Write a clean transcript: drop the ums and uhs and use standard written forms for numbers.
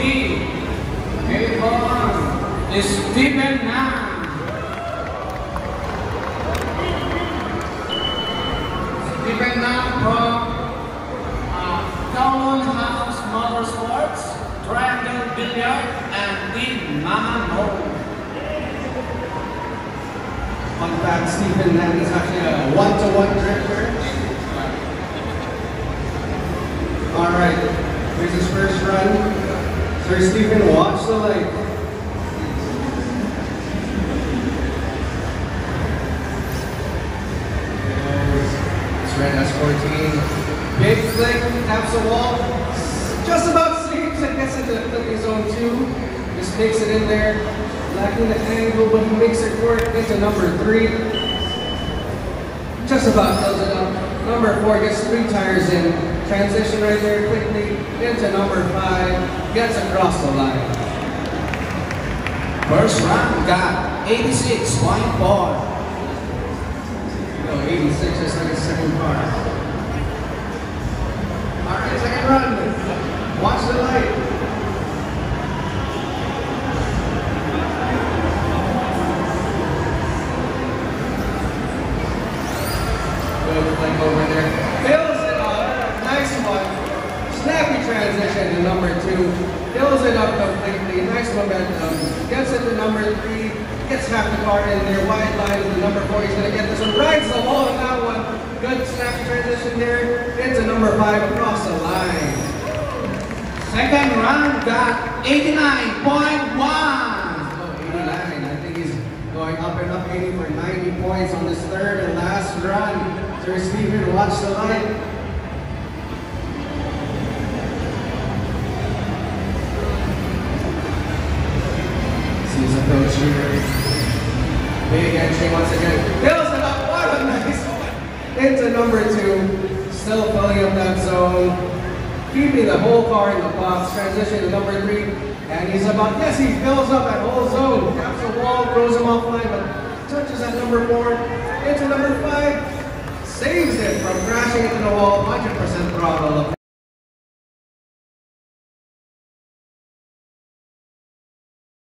D. Avon is Stephen Nam. Stephen Nam from Kowloon House Motorsports, Triangle Billiard, and Team Mama Mo. Fun fact, Stephen Nam is actually a one-to-one drifter. Alright, here's his first run. Sir Stephen, watch the light. It's red S14. Big flick, taps the wall. Just about saves and gets into the flipping zone 2. Just takes it in there. Lacking the angle, but he makes it work into number 3. Just about fills it up. Number 4 gets 3 tires in. Transition right there quickly into number 5. Gets across the line. First round got 86.4. 86 is like a second car. Alright, second run. Watch the light. Good flick over there. Fills it up. Nice one. Snappy transition to number 2. Fills it up completely. Nice momentum. Gets it to number 3. Gets half the car in there. Wide line to number 4. He's going to get this one. Rides the wall on that one. Good snappy transition there. Into number 5 across the line. Second round got 89.1. Oh, 89. I think he's going up and up 80 for 90 points on this third and last run. Sir Stephen, watch the light. Sees approach here. Big entry once again. Fills it up. What a nice one. Into number 2. Still filling up that zone. Keeping the whole car in the box. Transition to number 3. And he's about, yes, he fills up that whole zone. Taps the wall, throws him offline, but touches at number 4. Into number 5. Saves it from crashing into the wall. 100% throttle.